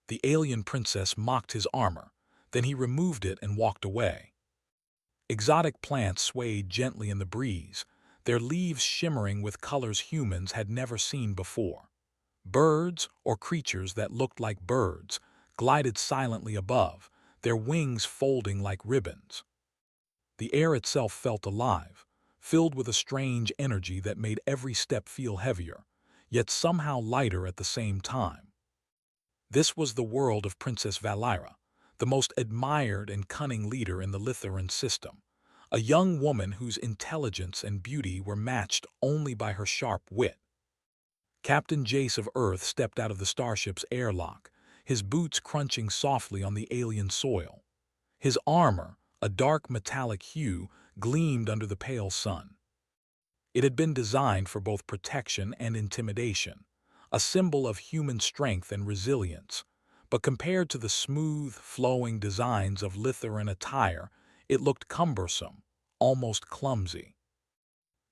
The alien princess mocked his armor, then he removed it and walked away. Exotic plants swayed gently in the breeze, their leaves shimmering with colors humans had never seen before. Birds, or creatures that looked like birds, glided silently above, their wings folding like ribbons. The air itself felt alive, filled with a strange energy that made every step feel heavier, yet somehow lighter at the same time. This was the world of Princess Valira, the most admired and cunning leader in the Lithuanian system, a young woman whose intelligence and beauty were matched only by her sharp wit. Captain Jace of Earth stepped out of the starship's airlock, his boots crunching softly on the alien soil. His armor, a dark metallic hue, gleamed under the pale sun. It had been designed for both protection and intimidation, a symbol of human strength and resilience, but compared to the smooth, flowing designs of Lithuanian attire, it looked cumbersome, almost clumsy.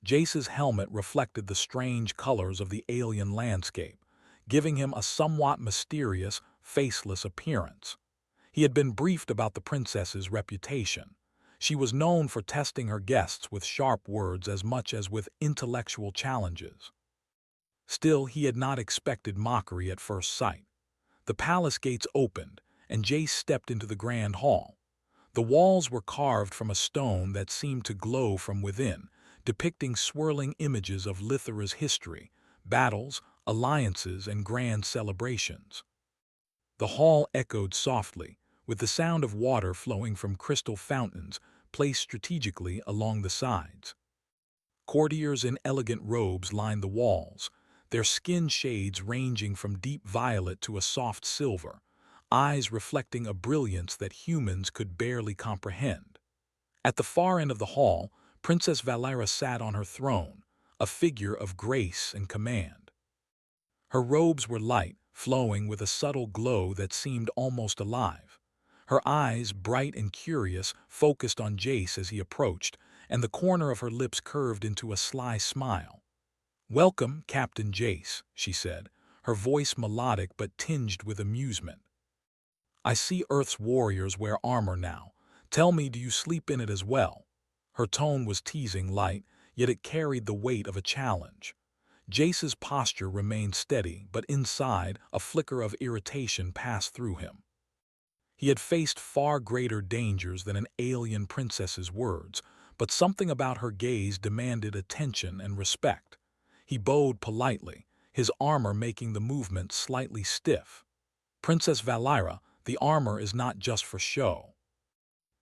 Jace's helmet reflected the strange colors of the alien landscape, giving him a somewhat mysterious, faceless appearance. He had been briefed about the princess's reputation. She was known for testing her guests with sharp words as much as with intellectual challenges. Still, he had not expected mockery at first sight. The palace gates opened, and Jace stepped into the grand hall. The walls were carved from a stone that seemed to glow from within, depicting swirling images of Lithura's history, battles, alliances, and grand celebrations. The hall echoed softly, with the sound of water flowing from crystal fountains placed strategically along the sides. Courtiers in elegant robes lined the walls, their skin shades ranging from deep violet to a soft silver, eyes reflecting a brilliance that humans could barely comprehend. At the far end of the hall, Princess Valera sat on her throne, a figure of grace and command. Her robes were light, flowing with a subtle glow that seemed almost alive. Her eyes, bright and curious, focused on Jace as he approached, and the corner of her lips curved into a sly smile. "Welcome, Captain Jace," she said, her voice melodic but tinged with amusement. "I see Earth's warriors wear armor now. Tell me, do you sleep in it as well?" Her tone was teasing light, yet it carried the weight of a challenge. Jace's posture remained steady, but inside, a flicker of irritation passed through him. He had faced far greater dangers than an alien princess's words, but something about her gaze demanded attention and respect. He bowed politely, his armor making the movement slightly stiff. "Princess Valira, the armor is not just for show.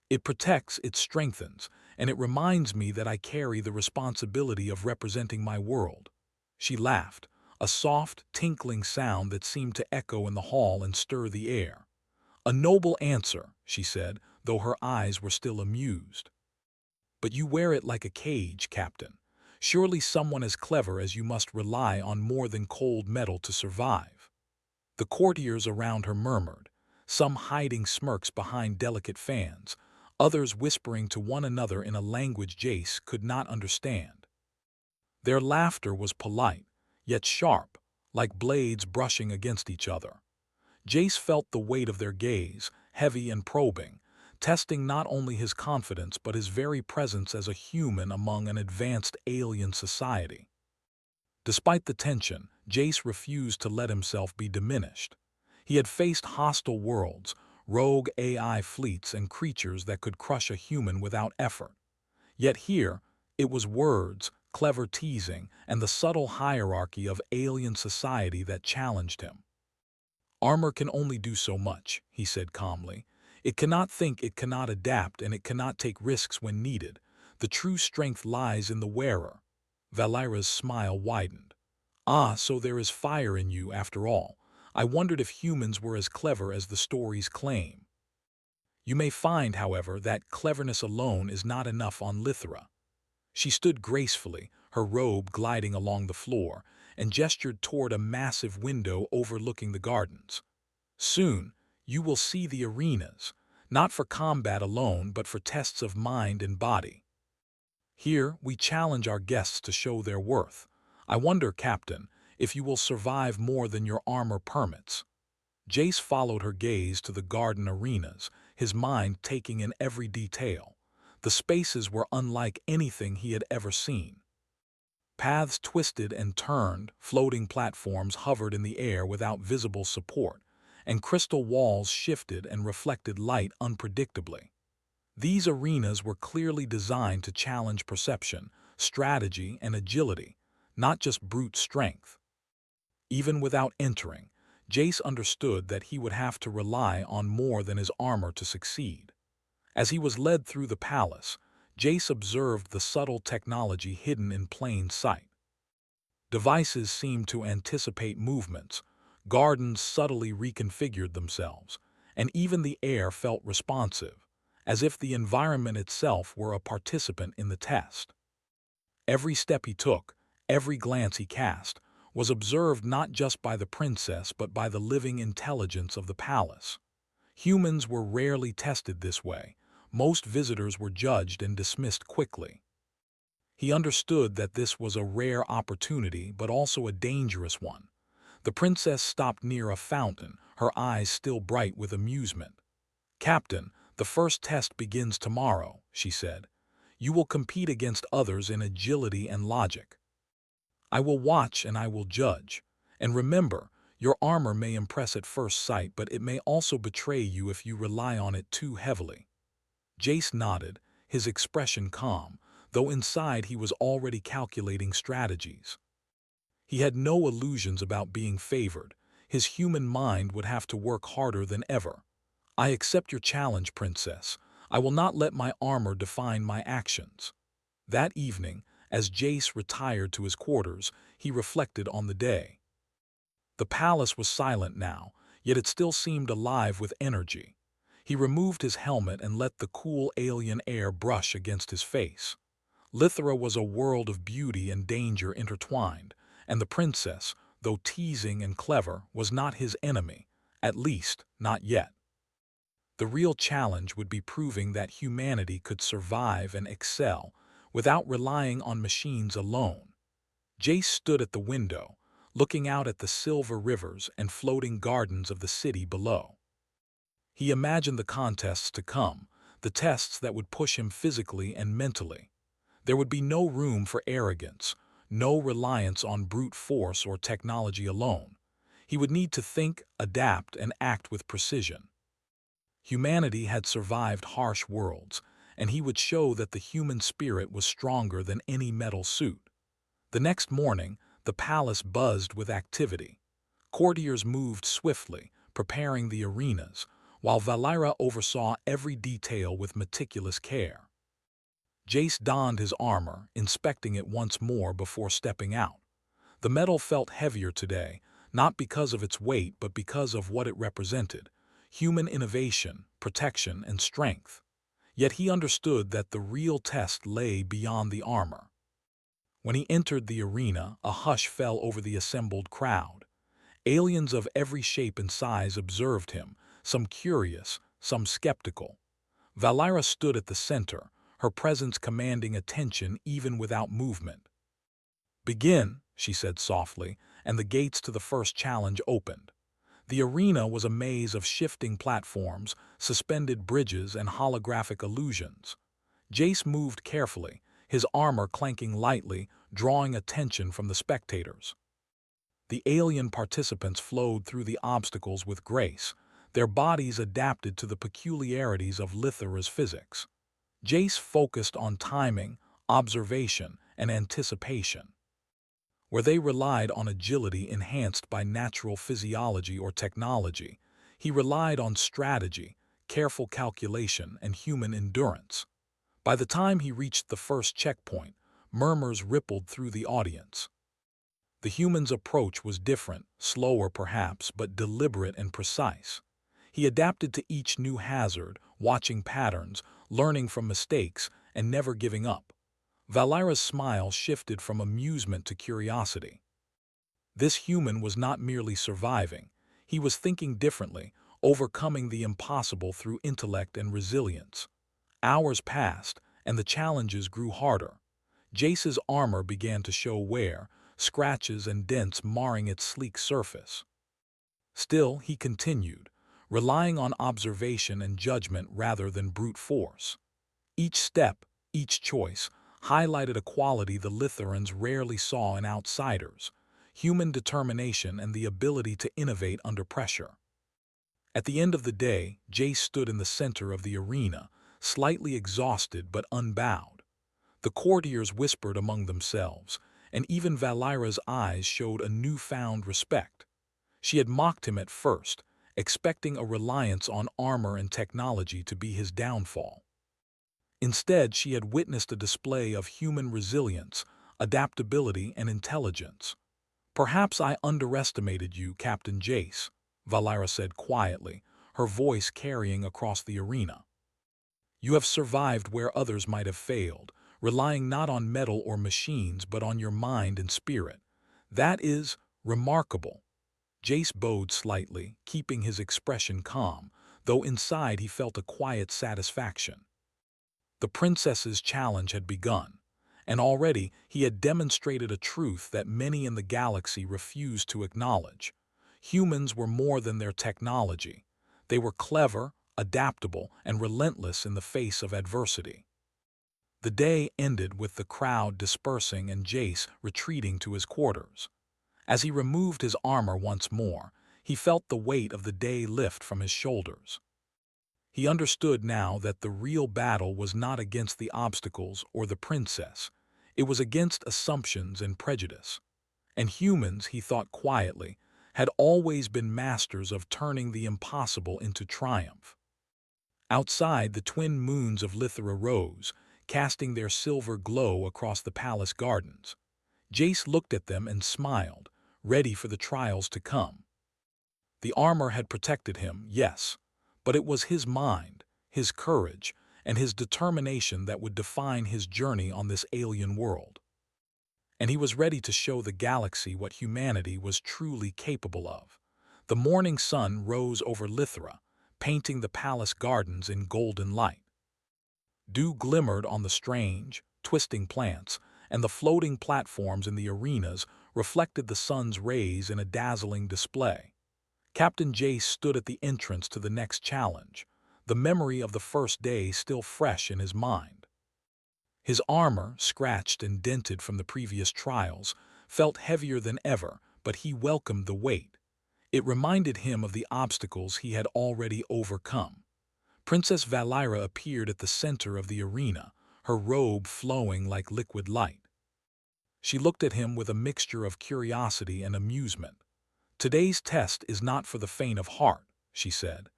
It protects, it strengthens, and it reminds me that I carry the responsibility of representing my world." She laughed, a soft, tinkling sound that seemed to echo in the hall and stir the air. "A noble answer," she said, though her eyes were still amused. "But you wear it like a cage, Captain. Surely someone as clever as you must rely on more than cold metal to survive." The courtiers around her murmured, some hiding smirks behind delicate fans, others whispering to one another in a language Jace could not understand. Their laughter was polite, yet sharp, like blades brushing against each other. Jace felt the weight of their gaze, heavy and probing, testing not only his confidence but his very presence as a human among an advanced alien society. Despite the tension, Jace refused to let himself be diminished. He had faced hostile worlds, rogue AI fleets, and creatures that could crush a human without effort. Yet here, it was words, clever teasing, and the subtle hierarchy of alien society that challenged him. "Armor can only do so much," he said calmly. "It cannot think, it cannot adapt, and it cannot take risks when needed. The true strength lies in the wearer." Valira's smile widened. "Ah, so there is fire in you after all. I wondered if humans were as clever as the stories claim. You may find, however, that cleverness alone is not enough on Lithra." She stood gracefully, her robe gliding along the floor, and gestured toward a massive window overlooking the gardens. "Soon, you will see the arenas, not for combat alone but for tests of mind and body. Here, we challenge our guests to show their worth. I wonder, Captain, if you will survive more than your armor permits." Jace followed her gaze to the garden arenas, his mind taking in every detail. The spaces were unlike anything he had ever seen. Paths twisted and turned, floating platforms hovered in the air without visible support, and crystal walls shifted and reflected light unpredictably. These arenas were clearly designed to challenge perception, strategy, and agility, not just brute strength. Even without entering, Jace understood that he would have to rely on more than his armor to succeed. As he was led through the palace, Jace observed the subtle technology hidden in plain sight. Devices seemed to anticipate movements, gardens subtly reconfigured themselves, and even the air felt responsive, as if the environment itself were a participant in the test. Every step he took, every glance he cast, was observed not just by the princess but by the living intelligence of the palace. Humans were rarely tested this way. Most visitors were judged and dismissed quickly. He understood that this was a rare opportunity but also a dangerous one. The princess stopped near a fountain, her eyes still bright with amusement. "Captain, the first test begins tomorrow," she said. "You will compete against others in agility and logic. I will watch and I will judge. And remember, your armor may impress at first sight, but it may also betray you if you rely on it too heavily." Jace nodded, his expression calm, though inside he was already calculating strategies. He had no illusions about being favored. His human mind would have to work harder than ever. "I accept your challenge, princess. I will not let my armor define my actions." That evening, as Jace retired to his quarters, he reflected on the day. The palace was silent now, yet it still seemed alive with energy. He removed his helmet and let the cool alien air brush against his face. Lithra was a world of beauty and danger intertwined, and the princess, though teasing and clever, was not his enemy, at least not yet. The real challenge would be proving that humanity could survive and excel without relying on machines alone. Jace stood at the window, looking out at the silver rivers and floating gardens of the city below. He imagined the contests to come, the tests that would push him physically and mentally. There would be no room for arrogance, no reliance on brute force or technology alone. He would need to think, adapt, and act with precision. Humanity had survived harsh worlds, and he would show that the human spirit was stronger than any metal suit. The next morning, the palace buzzed with activity. Courtiers moved swiftly, preparing the arenas, while Valira oversaw every detail with meticulous care. Jace donned his armor, inspecting it once more before stepping out. The metal felt heavier today, not because of its weight but because of what it represented: human innovation, protection, and strength. Yet he understood that the real test lay beyond the armor. When he entered the arena, a hush fell over the assembled crowd. Aliens of every shape and size observed him, some curious, some skeptical. Valira stood at the center, her presence commanding attention even without movement. "Begin," she said softly, and the gates to the first challenge opened. The arena was a maze of shifting platforms, suspended bridges, and holographic illusions. Jace moved carefully, his armor clanking lightly, drawing attention from the spectators. The alien participants flowed through the obstacles with grace, their bodies adapted to the peculiarities of Lithra's physics. Jace focused on timing, observation, and anticipation. Where they relied on agility enhanced by natural physiology or technology, he relied on strategy, careful calculation, and human endurance. By the time he reached the first checkpoint, murmurs rippled through the audience. The human's approach was different, slower perhaps, but deliberate and precise. He adapted to each new hazard, watching patterns, learning from mistakes, and never giving up. Valira's smile shifted from amusement to curiosity. This human was not merely surviving, he was thinking differently, overcoming the impossible through intellect and resilience. Hours passed, and the challenges grew harder. Jace's armor began to show wear, scratches and dents marring its sleek surface. Still, he continued, relying on observation and judgment rather than brute force. Each step, each choice, highlighted a quality the Litherans rarely saw in outsiders: human determination and the ability to innovate under pressure. At the end of the day, Jace stood in the center of the arena, slightly exhausted but unbowed. The courtiers whispered among themselves, and even Valira's eyes showed a newfound respect. She had mocked him at first, expecting a reliance on armor and technology to be his downfall. Instead, she had witnessed a display of human resilience, adaptability, and intelligence. "Perhaps I underestimated you, Captain Jace," Valira said quietly, her voice carrying across the arena. "You have survived where others might have failed, relying not on metal or machines but on your mind and spirit. That is remarkable." Jace bowed slightly, keeping his expression calm, though inside he felt a quiet satisfaction. The princess's challenge had begun, and already he had demonstrated a truth that many in the galaxy refused to acknowledge. Humans were more than their technology. They were clever, adaptable, and relentless in the face of adversity. The day ended with the crowd dispersing and Jace retreating to his quarters. As he removed his armor once more, he felt the weight of the day lift from his shoulders. He understood now that the real battle was not against the obstacles or the princess. It was against assumptions and prejudice. And humans, he thought quietly, had always been masters of turning the impossible into triumph. Outside, the twin moons of Lithra rose, casting their silver glow across the palace gardens. Jace looked at them and smiled, ready for the trials to come. The armor had protected him, yes, but it was his mind, his courage, and his determination that would define his journey on this alien world. And he was ready to show the galaxy what humanity was truly capable of. The morning sun rose over Lithra, painting the palace gardens in golden light. Dew glimmered on the strange, twisting plants, and the floating platforms in the arenas reflected the sun's rays in a dazzling display. Captain Jace stood at the entrance to the next challenge, the memory of the first day still fresh in his mind. His armor, scratched and dented from the previous trials, felt heavier than ever, but he welcomed the weight. It reminded him of the obstacles he had already overcome. Princess Valira appeared at the center of the arena, her robe flowing like liquid light. She looked at him with a mixture of curiosity and amusement. "Today's test is not for the faint of heart," she said.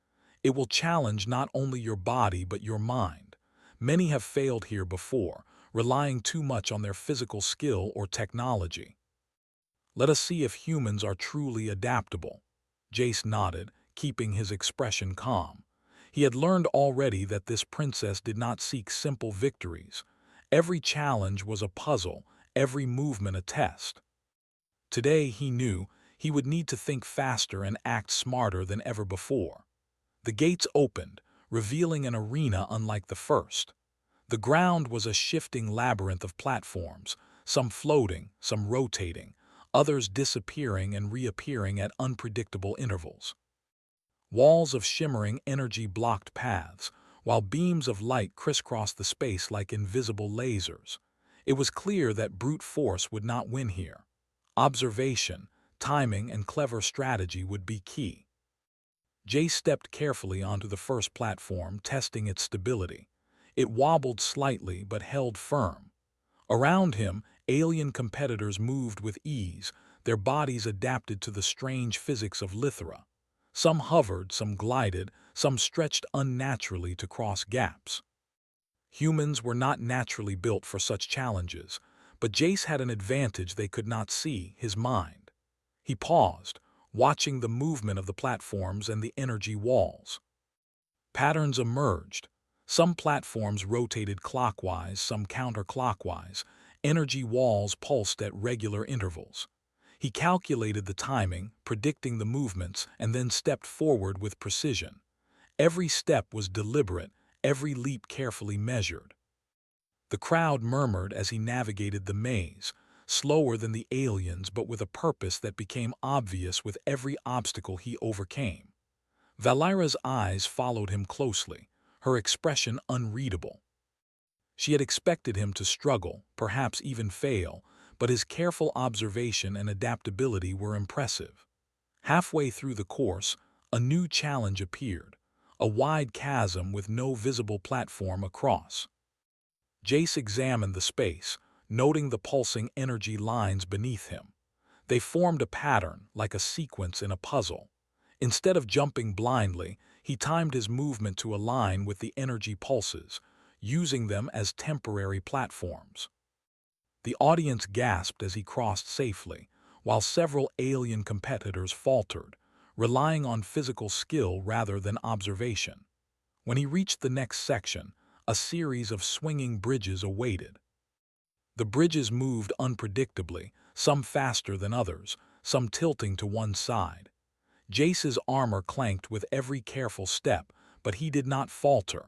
"It will challenge not only your body but your mind. Many have failed here before, relying too much on their physical skill or technology. Let us see if humans are truly adaptable." Jace nodded, keeping his expression calm. He had learned already that this princess did not seek simple victories. Every challenge was a puzzle, every movement a test. Today, he knew, he would need to think faster and act smarter than ever before. The gates opened, revealing an arena unlike the first. The ground was a shifting labyrinth of platforms, some floating, some rotating, others disappearing and reappearing at unpredictable intervals. Walls of shimmering energy blocked paths, while beams of light crisscrossed the space like invisible lasers. It was clear that brute force would not win here. Observation, timing, and clever strategy would be key. Jace stepped carefully onto the first platform, testing its stability. It wobbled slightly but held firm. Around him, alien competitors moved with ease, their bodies adapted to the strange physics of Lithra. Some hovered, some glided, some stretched unnaturally to cross gaps. Humans were not naturally built for such challenges, but Jace had an advantage they could not see: his mind. He paused, watching the movement of the platforms and the energy walls. Patterns emerged. Some platforms rotated clockwise, some counterclockwise. Energy walls pulsed at regular intervals. He calculated the timing, predicting the movements, and then stepped forward with precision. Every step was deliberate, every leap carefully measured. The crowd murmured as he navigated the maze. slower than the aliens but with a purpose that became obvious with every obstacle he overcame. Valira's eyes followed him closely, her expression unreadable. She had expected him to struggle, perhaps even fail, but his careful observation and adaptability were impressive. Halfway through the course, a new challenge appeared, a wide chasm with no visible platform across. Jace examined the space, noting the pulsing energy lines beneath him. They formed a pattern, like a sequence in a puzzle. Instead of jumping blindly, he timed his movement to align with the energy pulses, using them as temporary platforms. The audience gasped as he crossed safely, while several alien competitors faltered, relying on physical skill rather than observation. When he reached the next section, a series of swinging bridges awaited. The bridges moved unpredictably, some faster than others, some tilting to one side. Jace's armor clanked with every careful step, but he did not falter.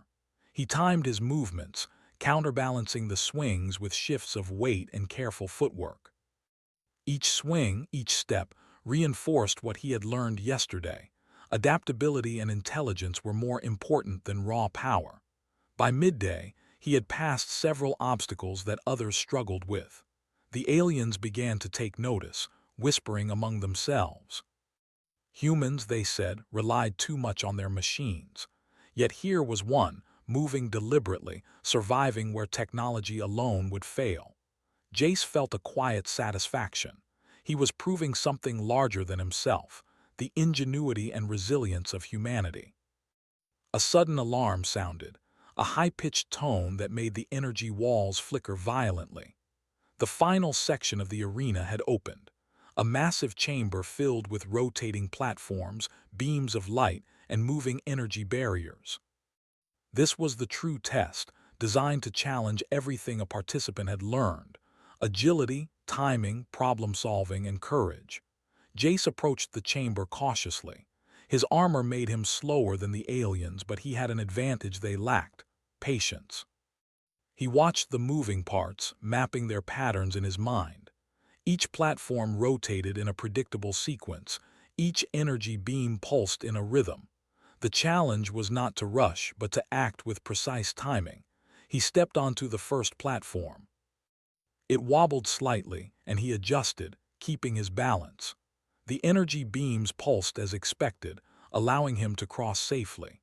He timed his movements, counterbalancing the swings with shifts of weight and careful footwork. Each swing, each step, reinforced what he had learned yesterday. Adaptability and intelligence were more important than raw power. By midday, he had passed several obstacles that others struggled with. The aliens began to take notice, whispering among themselves. Humans, they said, relied too much on their machines. Yet here was one, moving deliberately, surviving where technology alone would fail. Jace felt a quiet satisfaction. He was proving something larger than himself, the ingenuity and resilience of humanity. A sudden alarm sounded, a high-pitched tone that made the energy walls flicker violently. The final section of the arena had opened, a massive chamber filled with rotating platforms, beams of light, and moving energy barriers. This was the true test, designed to challenge everything a participant had learned: agility, timing, problem-solving, and courage. Jace approached the chamber cautiously. His armor made him slower than the aliens, but he had an advantage they lacked: patience. He watched the moving parts, mapping their patterns in his mind. Each platform rotated in a predictable sequence, each energy beam pulsed in a rhythm. The challenge was not to rush, but to act with precise timing. He stepped onto the first platform. It wobbled slightly, and he adjusted, keeping his balance. The energy beams pulsed as expected, allowing him to cross safely.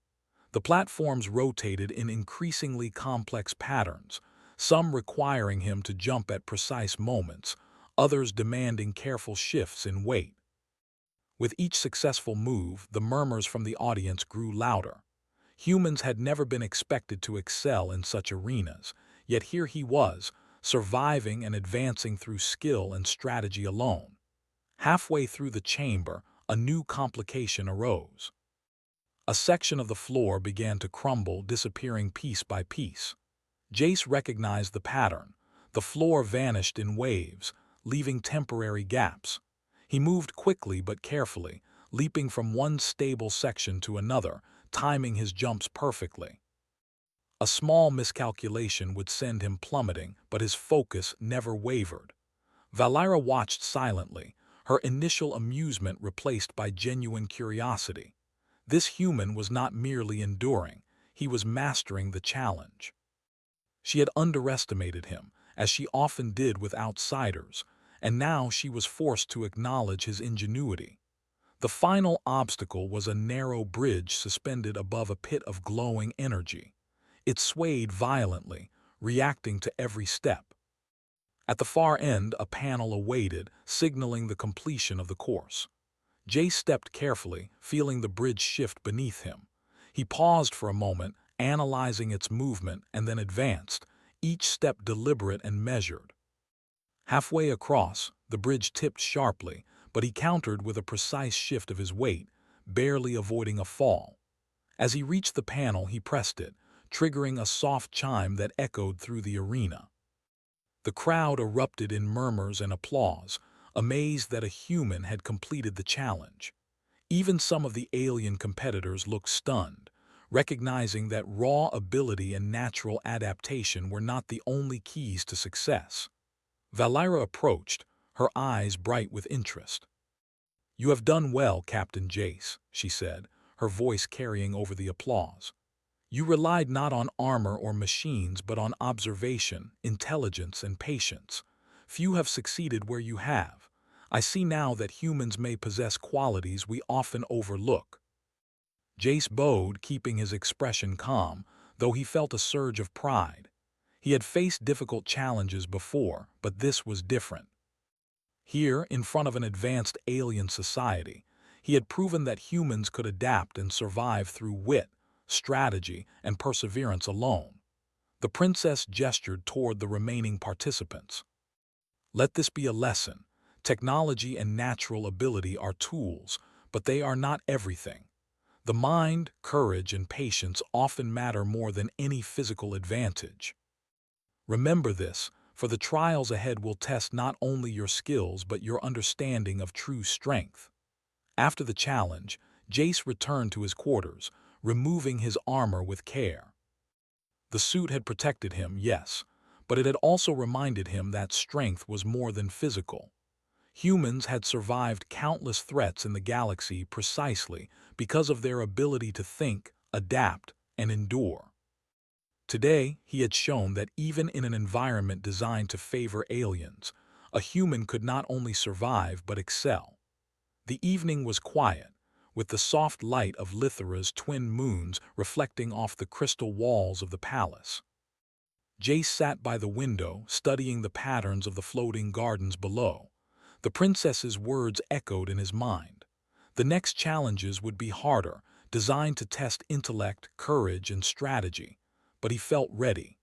The platforms rotated in increasingly complex patterns, some requiring him to jump at precise moments, others demanding careful shifts in weight. With each successful move, the murmurs from the audience grew louder. Humans had never been expected to excel in such arenas, yet here he was, surviving and advancing through skill and strategy alone. Halfway through the chamber, a new complication arose. A section of the floor began to crumble, disappearing piece by piece. Jace recognized the pattern. The floor vanished in waves, leaving temporary gaps. He moved quickly but carefully, leaping from one stable section to another, timing his jumps perfectly. A small miscalculation would send him plummeting, but his focus never wavered. Valira watched silently, her initial amusement replaced by genuine curiosity. This human was not merely enduring, he was mastering the challenge. She had underestimated him, as she often did with outsiders, and now she was forced to acknowledge his ingenuity. The final obstacle was a narrow bridge suspended above a pit of glowing energy. It swayed violently, reacting to every step. At the far end, a panel awaited, signaling the completion of the course. Jay stepped carefully, feeling the bridge shift beneath him. He paused for a moment, analyzing its movement, and then advanced, each step deliberate and measured. Halfway across, the bridge tipped sharply, but he countered with a precise shift of his weight, barely avoiding a fall. As he reached the panel, he pressed it, triggering a soft chime that echoed through the arena. The crowd erupted in murmurs and applause, amazed that a human had completed the challenge. Even some of the alien competitors looked stunned, recognizing that raw ability and natural adaptation were not the only keys to success. Valera approached, her eyes bright with interest. "You have done well, Captain Jace," she said, her voice carrying over the applause. "You relied not on armor or machines but on observation, intelligence, and patience. Few have succeeded where you have. I see now that humans may possess qualities we often overlook." Jace bowed, keeping his expression calm, though he felt a surge of pride. He had faced difficult challenges before, but this was different. Here, in front of an advanced alien society, he had proven that humans could adapt and survive through wit, strategy, and perseverance alone. The princess gestured toward the remaining participants. "Let this be a lesson. Technology and natural ability are tools, but they are not everything. The mind, courage, and patience often matter more than any physical advantage. Remember this, for the trials ahead will test not only your skills but your understanding of true strength." After the challenge, Jace returned to his quarters, removing his armor with care. The suit had protected him, yes, but it had also reminded him that strength was more than physical. Humans had survived countless threats in the galaxy precisely because of their ability to think, adapt, and endure. Today, he had shown that even in an environment designed to favor aliens, a human could not only survive but excel. The evening was quiet, with the soft light of Lithera's twin moons reflecting off the crystal walls of the palace. Jace sat by the window, studying the patterns of the floating gardens below. The princess's words echoed in his mind. The next challenges would be harder, designed to test intellect, courage, and strategy, but he felt ready.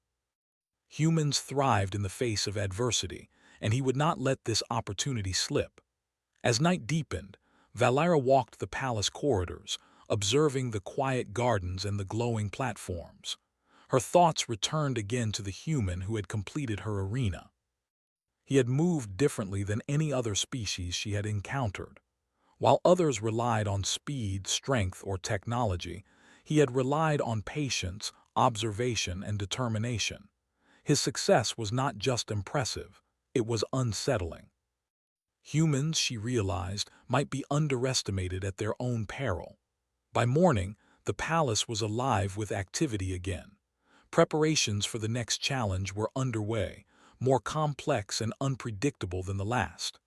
Humans thrived in the face of adversity, and he would not let this opportunity slip. As night deepened, Valera walked the palace corridors, observing the quiet gardens and the glowing platforms. Her thoughts returned again to the human who had completed her arena. He had moved differently than any other species she had encountered. While others relied on speed, strength, or technology, he had relied on patience, observation, and determination. His success was not just impressive, it was unsettling. Humans, she realized, might be underestimated at their own peril. By morning, the palace was alive with activity again. Preparations for the next challenge were underway, more complex and unpredictable than the last.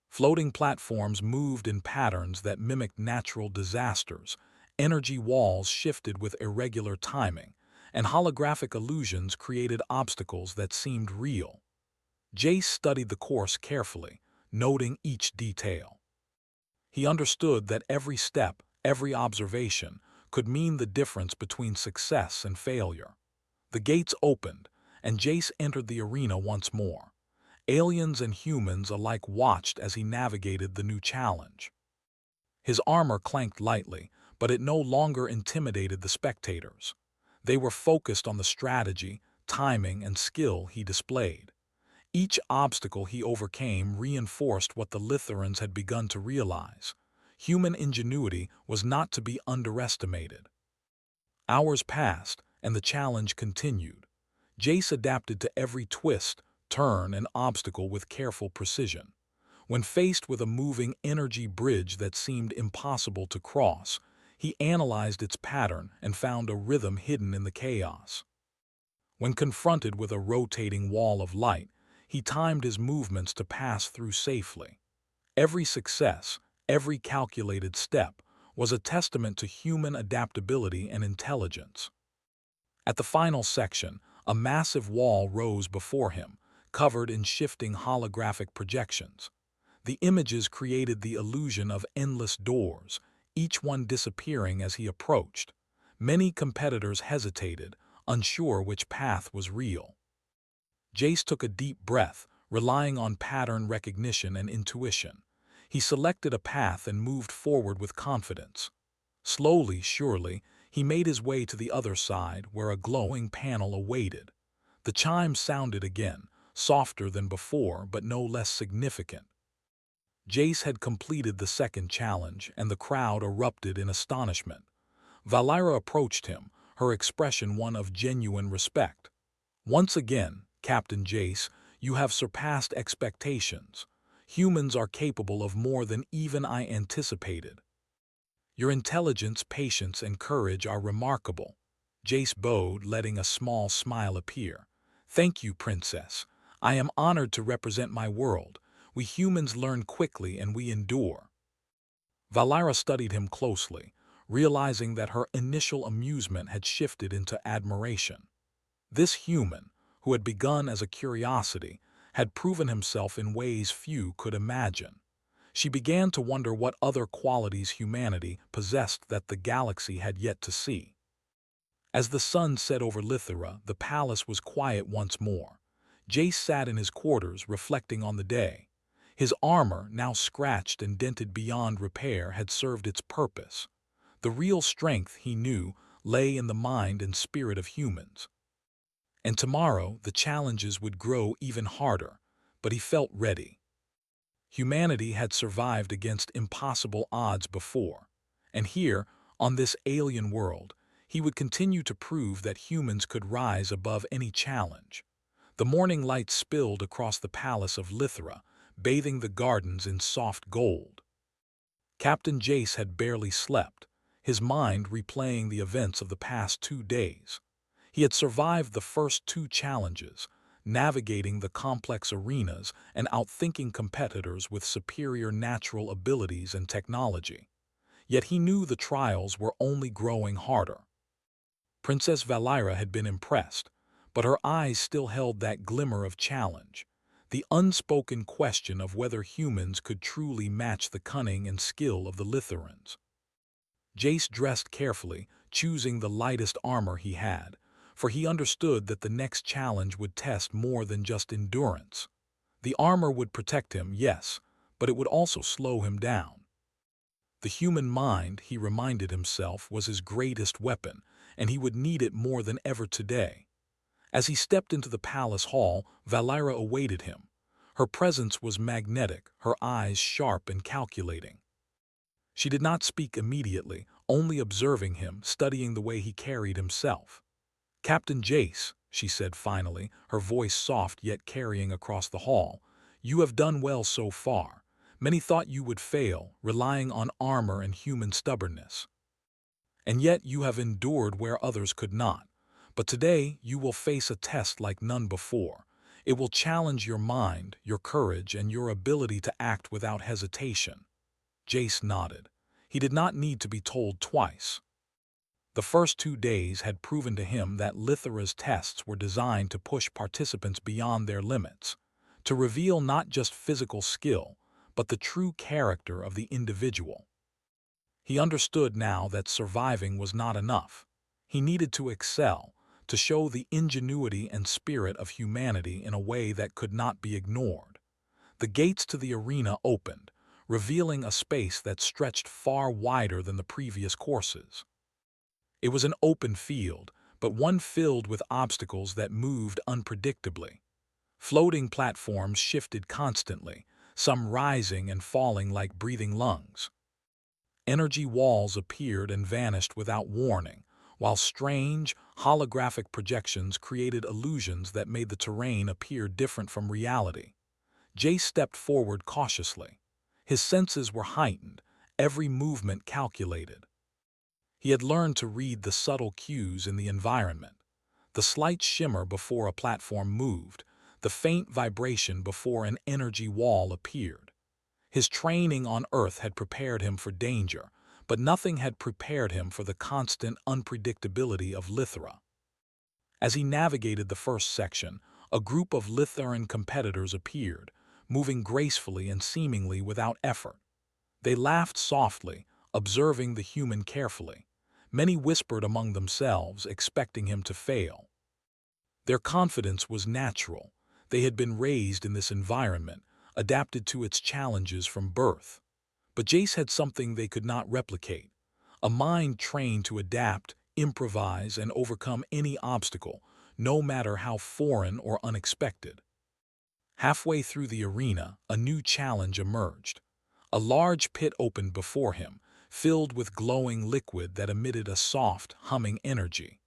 Floating platforms moved in patterns that mimicked natural disasters, energy walls shifted with irregular timing, and holographic illusions created obstacles that seemed real. Jace studied the course carefully, noting each detail. He understood that every step, every observation, could mean the difference between success and failure. The gates opened, and Jace entered the arena once more. Aliens and humans alike watched as he navigated the new challenge. His armor clanked lightly, but it no longer intimidated the spectators. They were focused on the strategy, timing, and skill he displayed. Each obstacle he overcame reinforced what the Litherans had begun to realize. Human ingenuity was not to be underestimated. Hours passed, and the challenge continued. Jace adapted to every twist, turn, and obstacle with careful precision. When faced with a moving energy bridge that seemed impossible to cross, he analyzed its pattern and found a rhythm hidden in the chaos. When confronted with a rotating wall of light, he timed his movements to pass through safely. Every success, every calculated step, was a testament to human adaptability and intelligence. At the final section, a massive wall rose before him, covered in shifting holographic projections. The images created the illusion of endless doors, each one disappearing as he approached. Many competitors hesitated, unsure which path was real. Jace took a deep breath, relying on pattern recognition and intuition. He selected a path and moved forward with confidence. Slowly, surely, he made his way to the other side where a glowing panel awaited. The chimes sounded again, softer than before but no less significant. Jace had completed the second challenge, and the crowd erupted in astonishment. Valera approached him, her expression one of genuine respect. "Once again, Captain Jace, You have surpassed expectations. Humans are capable of more than even I anticipated. Your intelligence, patience, and courage are remarkable. Jace bowed, letting a small smile appear. Thank you, Princess. I am honored to represent my world. We humans learn quickly and we endure. Valira studied him closely, realizing that her initial amusement had shifted into admiration. This human, who had begun as a curiosity, had proven himself in ways few could imagine. She began to wonder what other qualities humanity possessed that the galaxy had yet to see. As the sun set over Lithera, the palace was quiet once more. Jace sat in his quarters, reflecting on the day. His armor, now scratched and dented beyond repair, had served its purpose. The real strength, he knew, lay in the mind and spirit of humans. And tomorrow, the challenges would grow even harder, but he felt ready. Humanity had survived against impossible odds before, and here, on this alien world, he would continue to prove that humans could rise above any challenge. The morning light spilled across the palace of Lithera, bathing the gardens in soft gold. Captain Jace had barely slept, his mind replaying the events of the past 2 days. He had survived the first 2 challenges, navigating the complex arenas and outthinking competitors with superior natural abilities and technology. Yet he knew the trials were only growing harder. Princess Valira had been impressed, but her eyes still held that glimmer of challenge, the unspoken question of whether humans could truly match the cunning and skill of the Litherans. Jace dressed carefully, choosing the lightest armor he had, for he understood that the next challenge would test more than just endurance. The armor would protect him, yes, but it would also slow him down. The human mind, he reminded himself, was his greatest weapon, and he would need it more than ever today. As he stepped into the palace hall, Valira awaited him. Her presence was magnetic, her eyes sharp and calculating. She did not speak immediately, only observing him, studying the way he carried himself. "Captain Jace," she said finally, her voice soft yet carrying across the hall, "you have done well so far. Many thought you would fail, relying on armor and human stubbornness. And yet you have endured where others could not. But today you will face a test like none before. It will challenge your mind, your courage, and your ability to act without hesitation." Jace nodded. He did not need to be told twice. The first 2 days had proven to him that Lithera's tests were designed to push participants beyond their limits, to reveal not just physical skill, but the true character of the individual. He understood now that surviving was not enough. He needed to excel, to show the ingenuity and spirit of humanity in a way that could not be ignored. The gates to the arena opened, revealing a space that stretched far wider than the previous courses. It was an open field, but one filled with obstacles that moved unpredictably. Floating platforms shifted constantly, some rising and falling like breathing lungs. Energy walls appeared and vanished without warning, while strange, holographic projections created illusions that made the terrain appear different from reality. Jace stepped forward cautiously. His senses were heightened, every movement calculated. He had learned to read the subtle cues in the environment, the slight shimmer before a platform moved, the faint vibration before an energy wall appeared. His training on Earth had prepared him for danger, but nothing had prepared him for the constant unpredictability of Lithera. As he navigated the first section, a group of Litheran competitors appeared, moving gracefully and seemingly without effort. They laughed softly, observing the human carefully. Many whispered among themselves, expecting him to fail. Their confidence was natural. They had been raised in this environment, adapted to its challenges from birth. But Jace had something they could not replicate, a mind trained to adapt, improvise, and overcome any obstacle, no matter how foreign or unexpected. Halfway through the arena, a new challenge emerged. A large pit opened before him, filled with glowing liquid that emitted a soft, humming energy.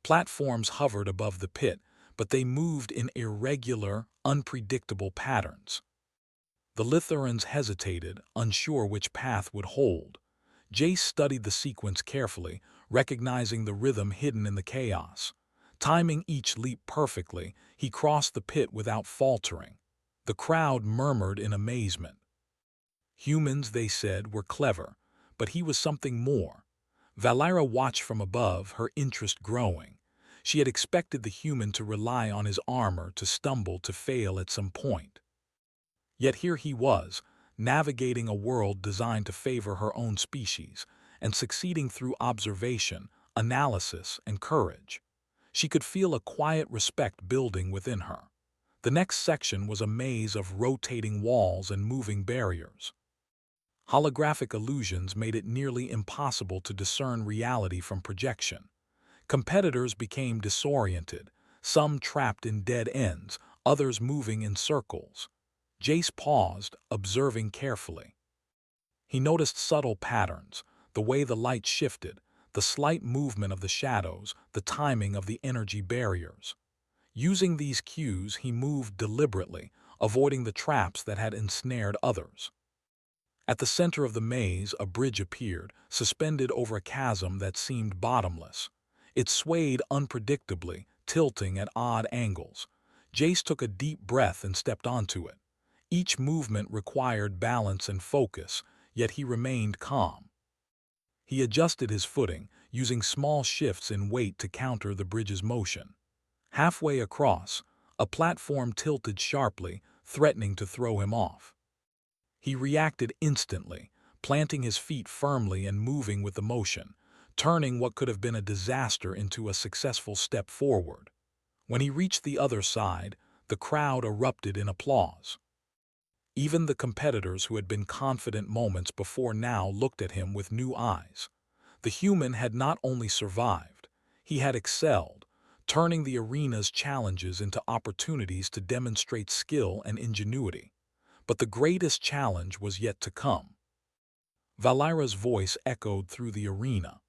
Platforms hovered above the pit, but they moved in irregular, unpredictable patterns. The Litherans hesitated, unsure which path would hold. Jace studied the sequence carefully, recognizing the rhythm hidden in the chaos. Timing each leap perfectly, he crossed the pit without faltering. The crowd murmured in amazement. Humans, they said, were clever, but he was something more. Valera watched from above, her interest growing. She had expected the human to rely on his armor, to stumble, to fail at some point. Yet here he was, navigating a world designed to favor her own species, and succeeding through observation, analysis, and courage. She could feel a quiet respect building within her. The next section was a maze of rotating walls and moving barriers. Holographic illusions made it nearly impossible to discern reality from projection. Competitors became disoriented, some trapped in dead ends, others moving in circles. Jace paused, observing carefully. He noticed subtle patterns, the way the light shifted, the slight movement of the shadows, the timing of the energy barriers. Using these cues, he moved deliberately, avoiding the traps that had ensnared others. At the center of the maze, a bridge appeared, suspended over a chasm that seemed bottomless. It swayed unpredictably, tilting at odd angles. Jace took a deep breath and stepped onto it. Each movement required balance and focus, yet he remained calm. He adjusted his footing, using small shifts in weight to counter the bridge's motion. Halfway across, a platform tilted sharply, threatening to throw him off. He reacted instantly, planting his feet firmly and moving with the motion, turning what could have been a disaster into a successful step forward. When he reached the other side, the crowd erupted in applause. Even the competitors who had been confident moments before now looked at him with new eyes. The human had not only survived, he had excelled, turning the arena's challenges into opportunities to demonstrate skill and ingenuity. But the greatest challenge was yet to come. Valera's voice echoed through the arena.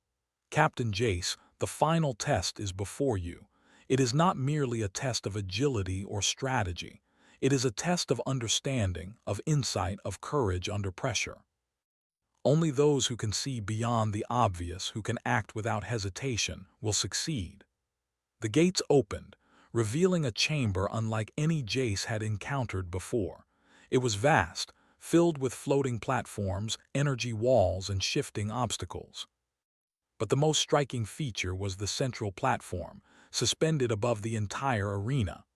"Captain Jace, the final test is before you. It is not merely a test of agility or strategy. It is a test of understanding, of insight, of courage under pressure. Only those who can see beyond the obvious, who can act without hesitation, will succeed." The gates opened, revealing a chamber unlike any Jace had encountered before. It was vast, filled with floating platforms, energy walls, and shifting obstacles. But the most striking feature was the central platform, suspended above the entire arena.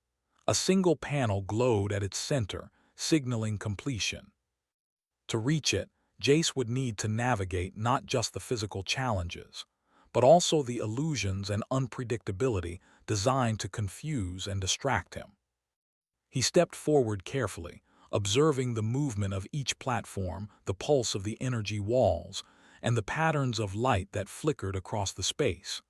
A single panel glowed at its center, signaling completion. To reach it, Jace would need to navigate not just the physical challenges, but also the illusions and unpredictability designed to confuse and distract him. He stepped forward carefully, observing the movement of each platform, the pulse of the energy walls, and the patterns of light that flickered across the space.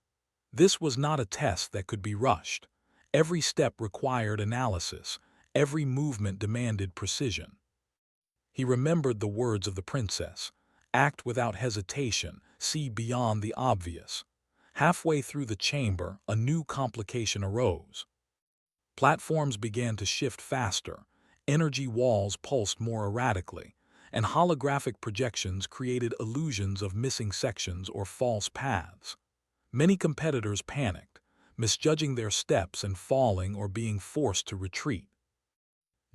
This was not a test that could be rushed. Every step required analysis, every movement demanded precision. He remembered the words of the princess: "Act without hesitation, see beyond the obvious." Halfway through the chamber, a new complication arose. Platforms began to shift faster, energy walls pulsed more erratically, and holographic projections created illusions of missing sections or false paths. Many competitors panicked, misjudging their steps and falling or being forced to retreat.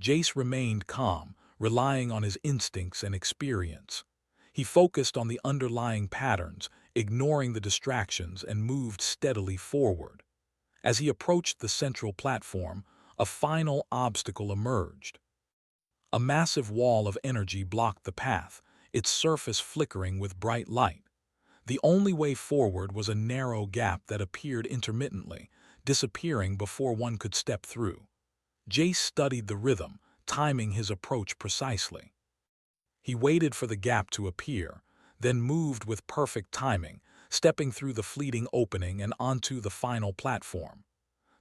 Jace remained calm, relying on his instincts and experience. He focused on the underlying patterns, ignoring the distractions, and moved steadily forward. As he approached the central platform, a final obstacle emerged. A massive wall of energy blocked the path, its surface flickering with bright light. The only way forward was a narrow gap that appeared intermittently, disappearing before one could step through. Jace studied the rhythm, timing his approach precisely. He waited for the gap to appear, then moved with perfect timing, stepping through the fleeting opening and onto the final platform.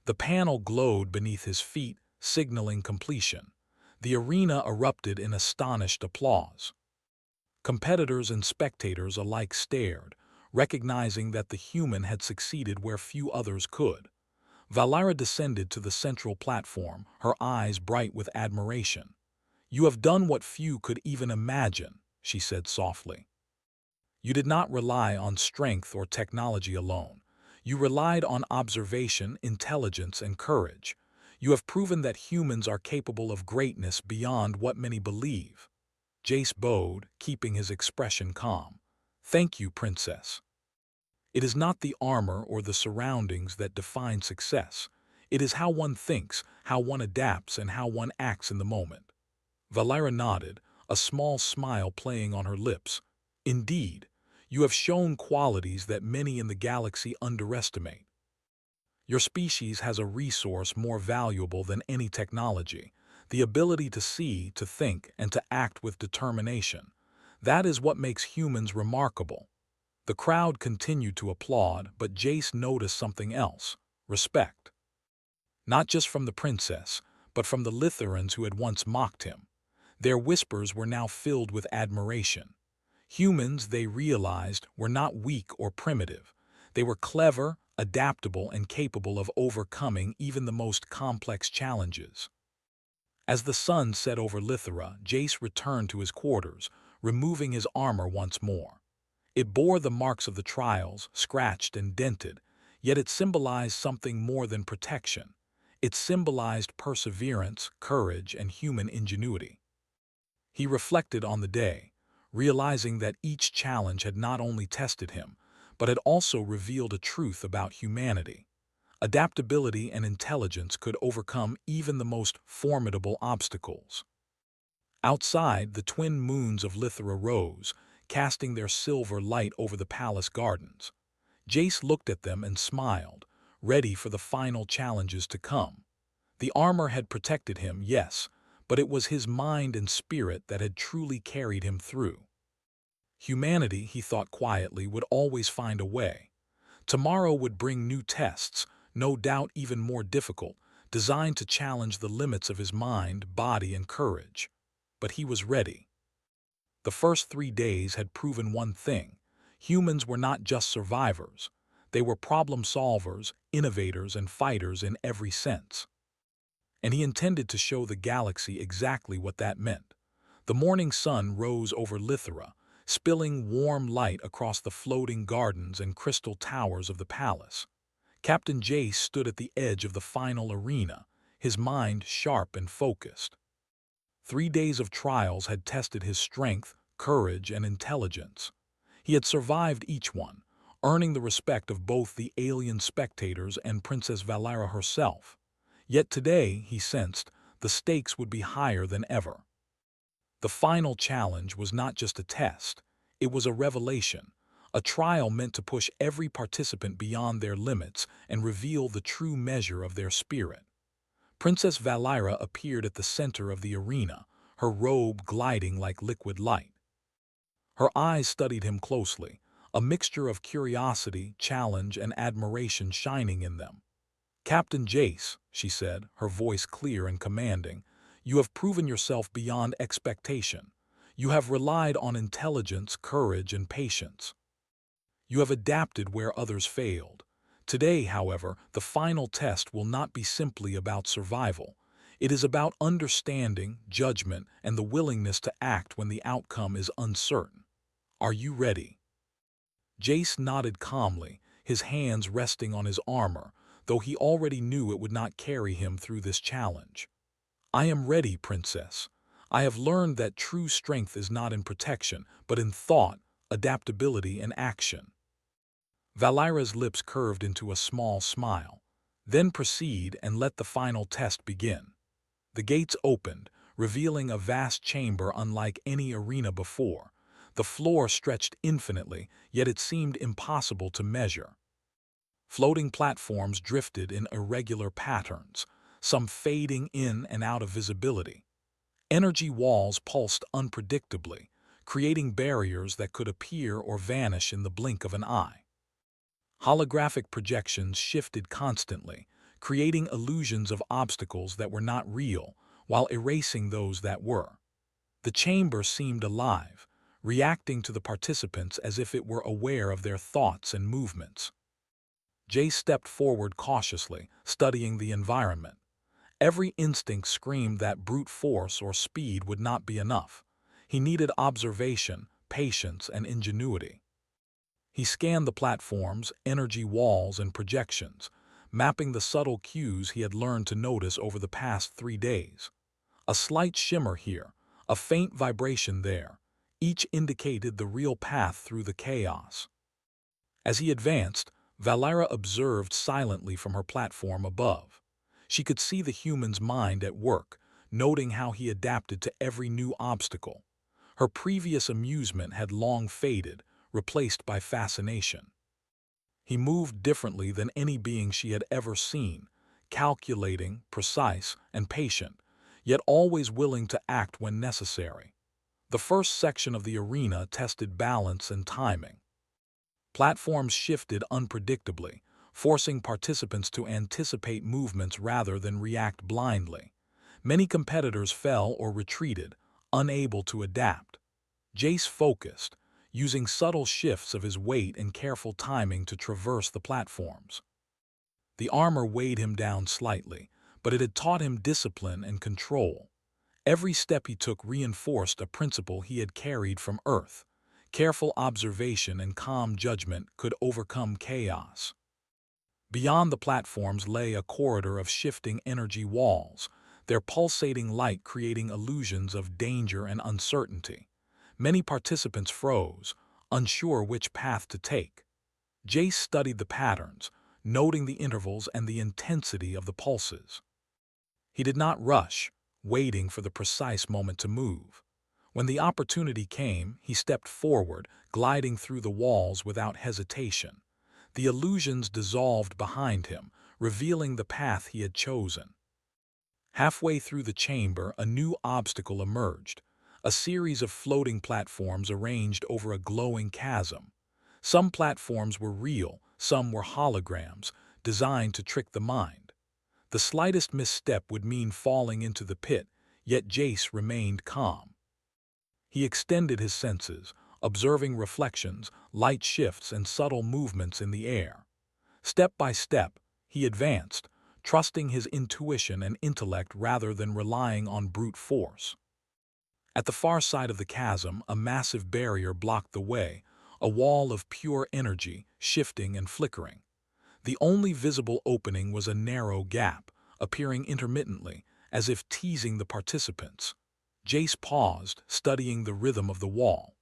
The panel glowed beneath his feet, signaling completion. The arena erupted in astonished applause. Competitors and spectators alike stared, recognizing that the human had succeeded where few others could. Valera descended to the central platform, her eyes bright with admiration. "You have done what few could even imagine," she said softly. "You did not rely on strength or technology alone. You relied on observation, intelligence, and courage. You have proven that humans are capable of greatness beyond what many believe." Jace bowed, keeping his expression calm. "Thank you, Princess. It is not the armor or the surroundings that define success. It is how one thinks, how one adapts, and how one acts in the moment." Valera nodded, a small smile playing on her lips. "Indeed, you have shown qualities that many in the galaxy underestimate. Your species has a resource more valuable than any technology, the ability to see, to think, and to act with determination. That is what makes humans remarkable." The crowd continued to applaud, but Jace noticed something else: respect. Not just from the princess, but from the Litherans who had once mocked him. Their whispers were now filled with admiration. Humans, they realized, were not weak or primitive. They were clever, adaptable, and capable of overcoming even the most complex challenges. As the sun set over Lithera, Jace returned to his quarters, removing his armor once more. It bore the marks of the trials, scratched and dented, yet it symbolized something more than protection. It symbolized perseverance, courage, and human ingenuity. He reflected on the day, realizing that each challenge had not only tested him, but had also revealed a truth about humanity. Adaptability and intelligence could overcome even the most formidable obstacles. Outside, the twin moons of Lithera rose, casting their silver light over the palace gardens. Jace looked at them and smiled, ready for the final challenges to come. The armor had protected him, yes, but it was his mind and spirit that had truly carried him through. Humanity, he thought quietly, would always find a way. Tomorrow would bring new tests, no doubt even more difficult, designed to challenge the limits of his mind, body, and courage. But he was ready. The first 3 days had proven one thing: humans were not just survivors. They were problem solvers, innovators, and fighters in every sense. And he intended to show the galaxy exactly what that meant. The morning sun rose over Lithera, spilling warm light across the floating gardens and crystal towers of the palace. Captain Jace stood at the edge of the final arena, his mind sharp and focused. 3 days of trials had tested his strength, courage, and intelligence. He had survived each one, earning the respect of both the alien spectators and Princess Valera herself. Yet today, he sensed, the stakes would be higher than ever. The final challenge was not just a test, it was a revelation, a trial meant to push every participant beyond their limits and reveal the true measure of their spirit. Princess Valera appeared at the center of the arena, her robe gliding like liquid light. Her eyes studied him closely, a mixture of curiosity, challenge, and admiration shining in them. "Captain Jace," she said, her voice clear and commanding, "you have proven yourself beyond expectation. You have relied on intelligence, courage, and patience. You have adapted where others failed. Today, however, the final test will not be simply about survival. It is about understanding, judgment, and the willingness to act when the outcome is uncertain. Are you ready?" Jace nodded calmly, his hands resting on his armor, though he already knew it would not carry him through this challenge. "I am ready, Princess. I have learned that true strength is not in protection, but in thought, adaptability, and action." Valera's lips curved into a small smile. "Then proceed and let the final test begin." The gates opened, revealing a vast chamber unlike any arena before. The floor stretched infinitely, yet it seemed impossible to measure. Floating platforms drifted in irregular patterns, some fading in and out of visibility. Energy walls pulsed unpredictably, creating barriers that could appear or vanish in the blink of an eye. Holographic projections shifted constantly, creating illusions of obstacles that were not real, while erasing those that were. The chamber seemed alive, reacting to the participants as if it were aware of their thoughts and movements. Jay stepped forward cautiously, studying the environment. Every instinct screamed that brute force or speed would not be enough. He needed observation, patience, and ingenuity. He scanned the platforms, energy walls, and projections, mapping the subtle cues he had learned to notice over the past 3 days. A slight shimmer here, a faint vibration there, each indicated the real path through the chaos. As he advanced, Valera observed silently from her platform above. She could see the human's mind at work, noting how he adapted to every new obstacle. Her previous amusement had long faded, replaced by fascination. He moved differently than any being she had ever seen, calculating, precise, and patient, yet always willing to act when necessary. The first section of the arena tested balance and timing. Platforms shifted unpredictably, forcing participants to anticipate movements rather than react blindly. Many competitors fell or retreated, unable to adapt. Jace focused, using subtle shifts of his weight and careful timing to traverse the platforms. The armor weighed him down slightly, but it had taught him discipline and control. Every step he took reinforced a principle he had carried from Earth. Careful observation and calm judgment could overcome chaos. Beyond the platforms lay a corridor of shifting energy walls, their pulsating light creating illusions of danger and uncertainty. Many participants froze, unsure which path to take. Jace studied the patterns, noting the intervals and the intensity of the pulses. He did not rush, waiting for the precise moment to move. When the opportunity came, he stepped forward, gliding through the walls without hesitation. The illusions dissolved behind him, revealing the path he had chosen. Halfway through the chamber, a new obstacle emerged, a series of floating platforms arranged over a glowing chasm. Some platforms were real, some were holograms, designed to trick the mind. The slightest misstep would mean falling into the pit, yet Jace remained calm. He extended his senses, observing reflections, light shifts, and subtle movements in the air. Step by step, he advanced, trusting his intuition and intellect rather than relying on brute force. At the far side of the chasm, a massive barrier blocked the way, a wall of pure energy, shifting and flickering. The only visible opening was a narrow gap, appearing intermittently, as if teasing the participants. Jace paused, studying the rhythm of the wall.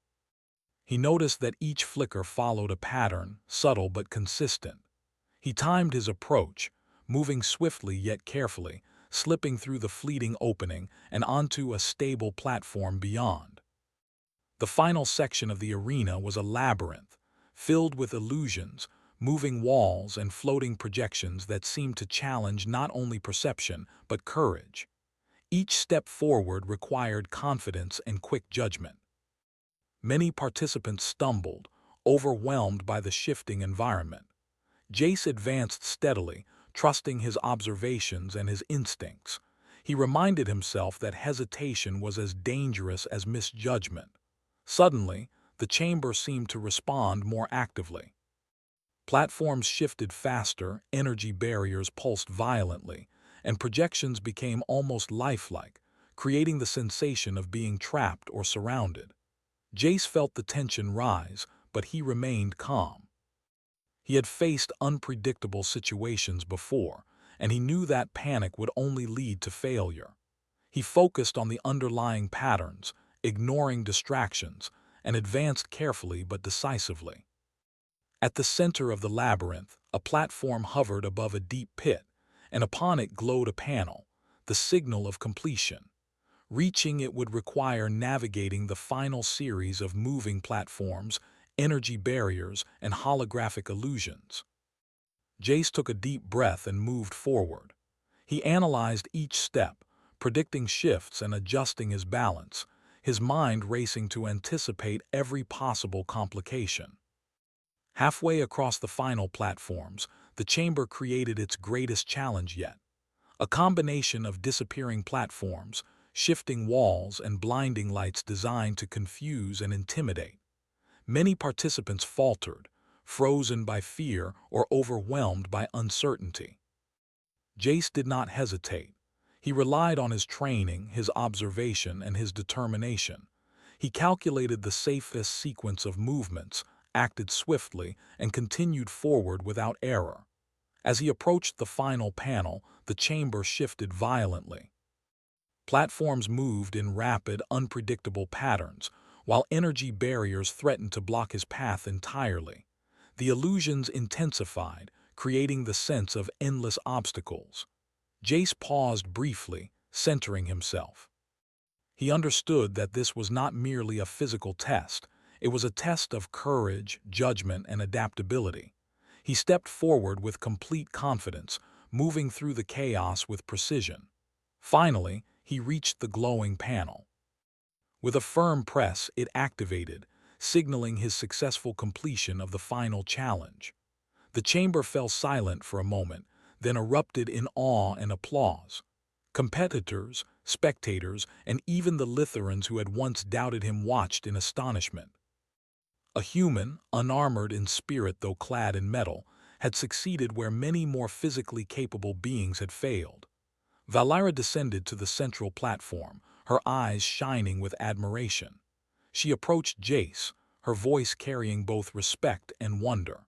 He noticed that each flicker followed a pattern, subtle but consistent. He timed his approach, moving swiftly yet carefully, slipping through the fleeting opening and onto a stable platform beyond. The final section of the arena was a labyrinth, filled with illusions, moving walls and floating projections that seemed to challenge not only perception but courage. Each step forward required confidence and quick judgment. Many participants stumbled, overwhelmed by the shifting environment. Jace advanced steadily, trusting his observations and his instincts. He reminded himself that hesitation was as dangerous as misjudgment. Suddenly, the chamber seemed to respond more actively. Platforms shifted faster, energy barriers pulsed violently, and projections became almost lifelike, creating the sensation of being trapped or surrounded. Jace felt the tension rise, but he remained calm. He had faced unpredictable situations before, and he knew that panic would only lead to failure. He focused on the underlying patterns, ignoring distractions, and advanced carefully but decisively. At the center of the labyrinth, a platform hovered above a deep pit, and upon it glowed a panel, the signal of completion. Reaching it would require navigating the final series of moving platforms, energy barriers, and holographic illusions. Jace took a deep breath and moved forward. He analyzed each step, predicting shifts and adjusting his balance, his mind racing to anticipate every possible complication. Halfway across the final platforms, the chamber created its greatest challenge yet. A combination of disappearing platforms, shifting walls, and blinding lights designed to confuse and intimidate. Many participants faltered, frozen by fear or overwhelmed by uncertainty. Jace did not hesitate. He relied on his training, his observation, and his determination. He calculated the safest sequence of movements, acted swiftly, and continued forward without error. As he approached the final panel, the chamber shifted violently. Platforms moved in rapid, unpredictable patterns, while energy barriers threatened to block his path entirely. The illusions intensified, creating the sense of endless obstacles. Jace paused briefly, centering himself. He understood that this was not merely a physical test, it was a test of courage, judgment, and adaptability. He stepped forward with complete confidence, moving through the chaos with precision. Finally, he reached the glowing panel. With a firm press, it activated, signaling his successful completion of the final challenge. The chamber fell silent for a moment, then erupted in awe and applause. Competitors, spectators, and even the Litherans who had once doubted him watched in astonishment. A human, unarmored in spirit though clad in metal, had succeeded where many more physically capable beings had failed. Valera descended to the central platform, her eyes shining with admiration. She approached Jace, her voice carrying both respect and wonder.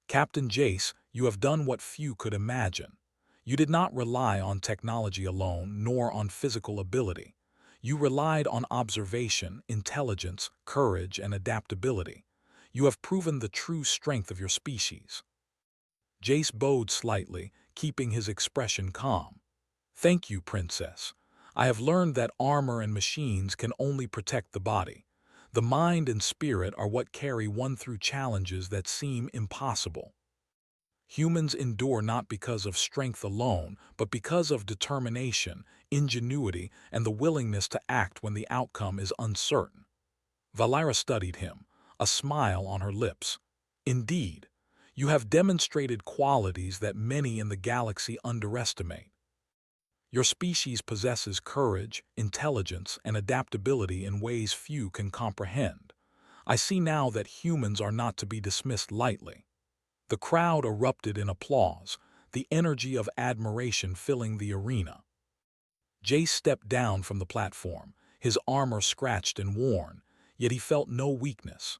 "Captain Jace, you have done what few could imagine. You did not rely on technology alone, nor on physical ability. You relied on observation, intelligence, courage, and adaptability. You have proven the true strength of your species." Jace bowed slightly, keeping his expression calm. "Thank you, Princess. I have learned that armor and machines can only protect the body. The mind and spirit are what carry one through challenges that seem impossible. Humans endure not because of strength alone, but because of determination, ingenuity, and the willingness to act when the outcome is uncertain." Valera studied him, a smile on her lips. "Indeed, you have demonstrated qualities that many in the galaxy underestimate. Your species possesses courage, intelligence, and adaptability in ways few can comprehend. I see now that humans are not to be dismissed lightly." The crowd erupted in applause, the energy of admiration filling the arena. Jace stepped down from the platform, his armor scratched and worn, yet he felt no weakness.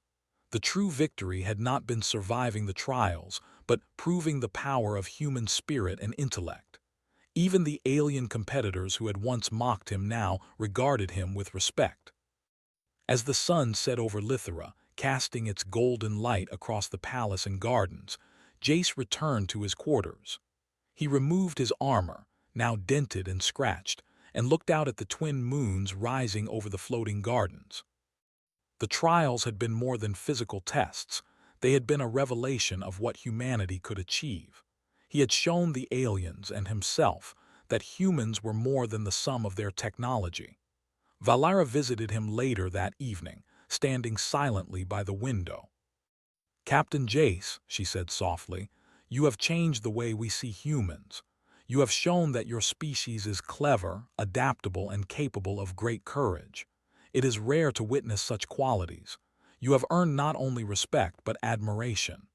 The true victory had not been surviving the trials, but proving the power of human spirit and intellect. Even the alien competitors who had once mocked him now regarded him with respect. As the sun set over Lithera, casting its golden light across the palace and gardens, Jace returned to his quarters. He removed his armor, now dented and scratched, and looked out at the twin moons rising over the floating gardens. The trials had been more than physical tests. They had been a revelation of what humanity could achieve. He had shown the aliens and himself that humans were more than the sum of their technology. Valera visited him later that evening, standing silently by the window. "Captain Jace," she said softly, "you have changed the way we see humans. You have shown that your species is clever, adaptable, and capable of great courage. It is rare to witness such qualities. You have earned not only respect but admiration."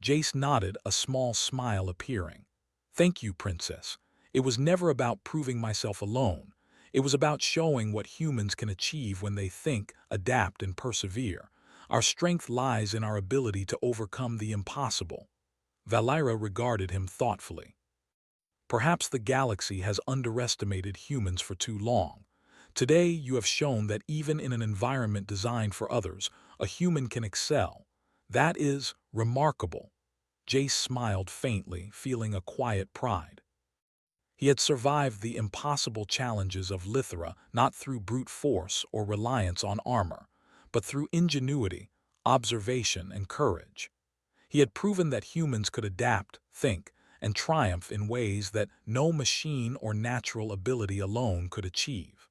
Jace nodded, a small smile appearing. "Thank you, Princess. It was never about proving myself alone. It was about showing what humans can achieve when they think, adapt, and persevere. Our strength lies in our ability to overcome the impossible." Valera regarded him thoughtfully. "Perhaps the galaxy has underestimated humans for too long. Today you have shown that even in an environment designed for others, a human can excel. That is remarkable." Jace smiled faintly, feeling a quiet pride. He had survived the impossible challenges of Lithera not through brute force or reliance on armor, but through ingenuity, observation, and courage. He had proven that humans could adapt, think, and triumph in ways that no machine or natural ability alone could achieve.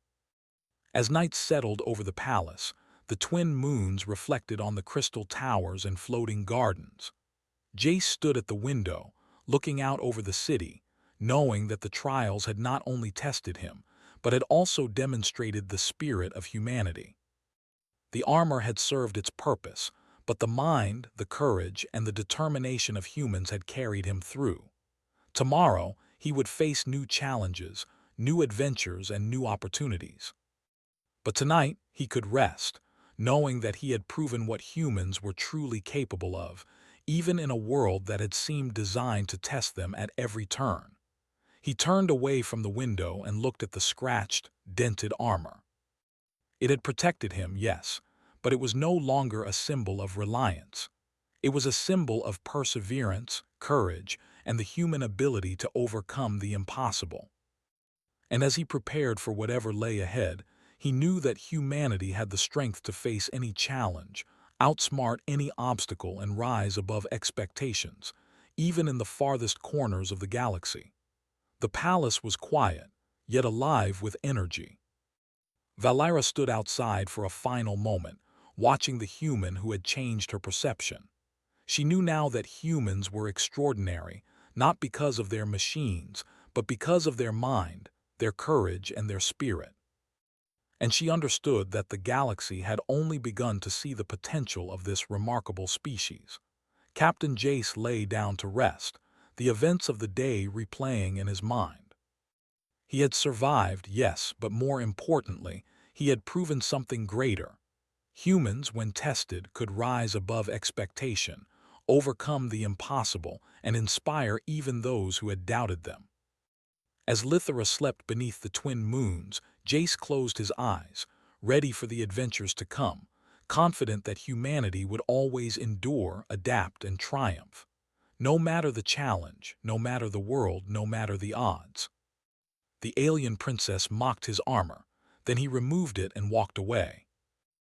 As night settled over the palace, the twin moons reflected on the crystal towers and floating gardens. Jace stood at the window, looking out over the city, knowing that the trials had not only tested him, but had also demonstrated the spirit of humanity. The armor had served its purpose, But the mind, the courage, and the determination of humans had carried him through. Tomorrow, he would face new challenges, new adventures, and new opportunities. But tonight, he could rest, knowing that he had proven what humans were truly capable of, even in a world that had seemed designed to test them at every turn. He turned away from the window and looked at the scratched, dented armor. It had protected him, yes, but it was no longer a symbol of reliance. It was a symbol of perseverance, courage, and the human ability to overcome the impossible. And as he prepared for whatever lay ahead, he knew that humanity had the strength to face any challenge, outsmart any obstacle, and rise above expectations, even in the farthest corners of the galaxy. The palace was quiet, yet alive with energy. Valera stood outside for a final moment, watching the human who had changed her perception. She knew now that humans were extraordinary, not because of their machines, but because of their mind, their courage, and their spirit. And she understood that the galaxy had only begun to see the potential of this remarkable species. Captain Jace lay down to rest, the events of the day replaying in his mind. He had survived, yes, but more importantly, he had proven something greater. Humans, when tested, could rise above expectation, overcome the impossible, and inspire even those who had doubted them. As Lithera slept beneath the twin moons, Jace closed his eyes, ready for the adventures to come, confident that humanity would always endure, adapt, and triumph. No matter the challenge, no matter the world, no matter the odds. The alien princess mocked his armor, then he removed it and walked away.